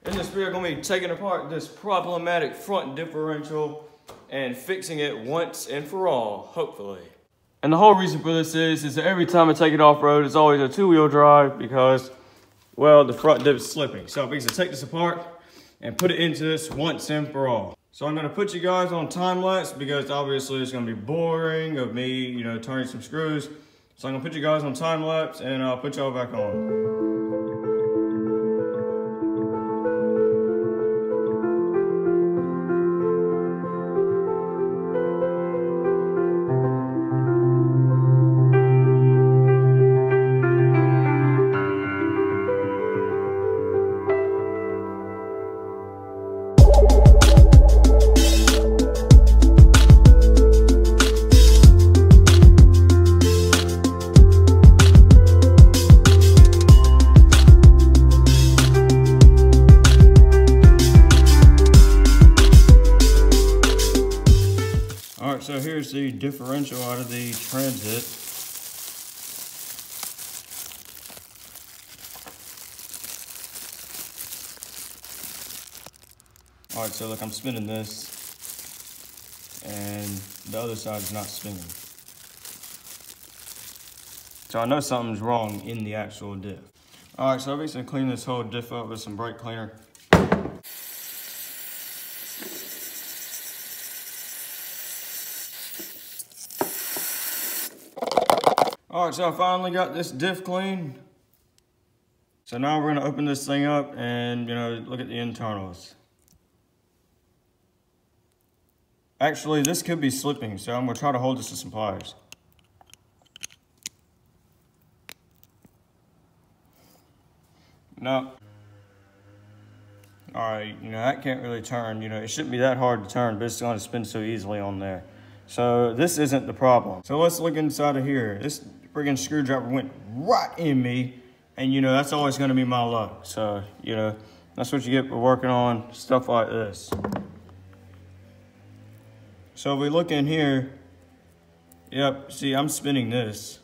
In this video, I'm going to be taking apart this problematic front differential and fixing it once and for all, hopefully. And the whole reason for this is that every time I take it off-road, it's always a two-wheel drive because, well, the front diff is slipping. So I'm going to take this apart and put it into this once and for all. So I'm going to put you guys on time-lapse because obviously it's going to be boring of me, turning some screws. So I'm going to put you guys on time-lapse and I'll put y'all back on. Alright, so here's the differential out of the Transit. Alright, so look, I'm spinning this, and the other side is not spinning. So I know something's wrong in the actual diff. Alright, so I'm just going to clean this whole diff up with some brake cleaner. Alright, so I finally got this diff clean. So now we're going to open this thing up and, look at the internals. Actually, this could be slipping, so I'm going to try to hold this with some pliers. No. Alright, that can't really turn. It shouldn't be that hard to turn, but it's going to spin so easily on there. So this isn't the problem. So let's look inside of here. This friggin' screwdriver went right in me, and that's always gonna be my luck. So, that's what you get for working on stuff like this. So if we look in here, yep, see, I'm spinning this.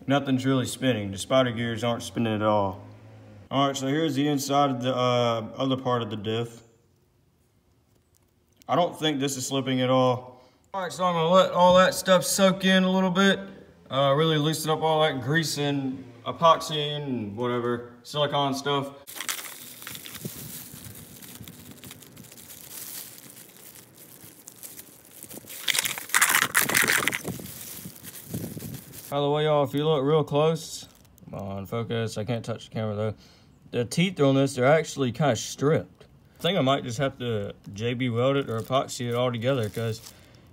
Nothing's really spinning. The spider gears aren't spinning at all. All right, so here's the inside of the other part of the diff. I don't think this is slipping at all. All right, so I'm gonna let all that stuff soak in a little bit. Really loosen up all that grease and epoxy and whatever, silicone stuff. By the way, y'all, if you look real close, come on, focus, I can't touch the camera though. The teeth on this, they're actually kind of stripped. I think I might just have to JB weld it or epoxy it all together because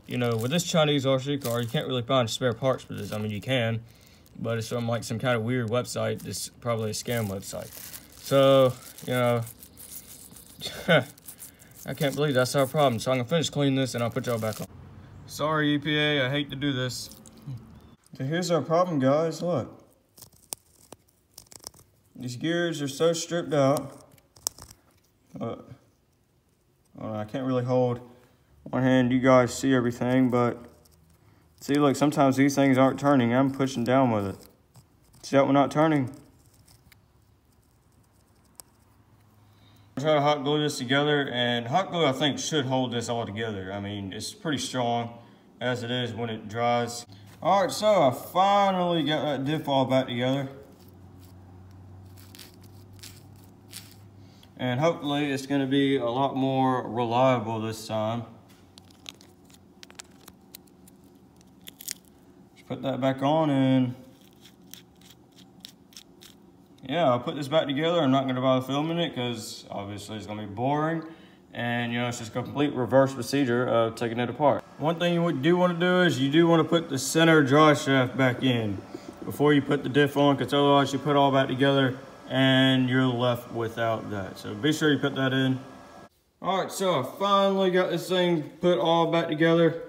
with this Chinese RC car, you can't really find spare parts for this. I mean, you can, but it's from like some kind of weird website. It's probably a scam website. So, I can't believe that's our problem. So I'm gonna finish cleaning this and I'll put y'all back on. Sorry, EPA, I hate to do this. So here's our problem, guys, look. These gears are so stripped out. I can't really hold one hand, you guys see everything, but see, look, sometimes these things aren't turning. I'm pushing down with it. See that one not turning? I'll try to hot glue this together, and hot glue I think should hold this all together. I mean, it's pretty strong as it is when it dries. All right, so I finally got that diff all back together. And hopefully it's gonna be a lot more reliable this time. Put that back on, and yeah, I'll put this back together. I'm not going to bother filming it because obviously it's going to be boring, and it's just a complete reverse procedure of taking it apart. One thing you do want to do is you do want to put the center drive shaft back in before you put the diff on, because otherwise you put all back together and you're left without that. So be sure you put that in. All right, so I finally got this thing put all back together.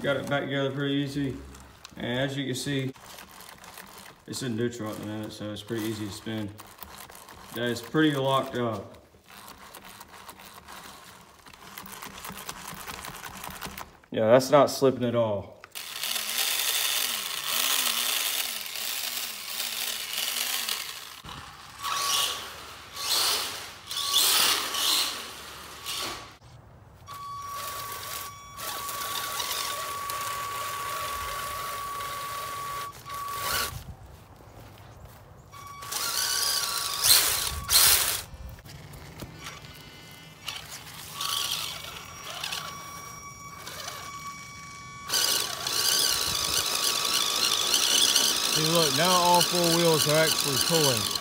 Got it back together pretty easy. And as you can see, it's in neutral at the minute, so it's pretty easy to spin. That is pretty locked up. Yeah, that's not slipping at all. look, now all four wheels are actually pulling.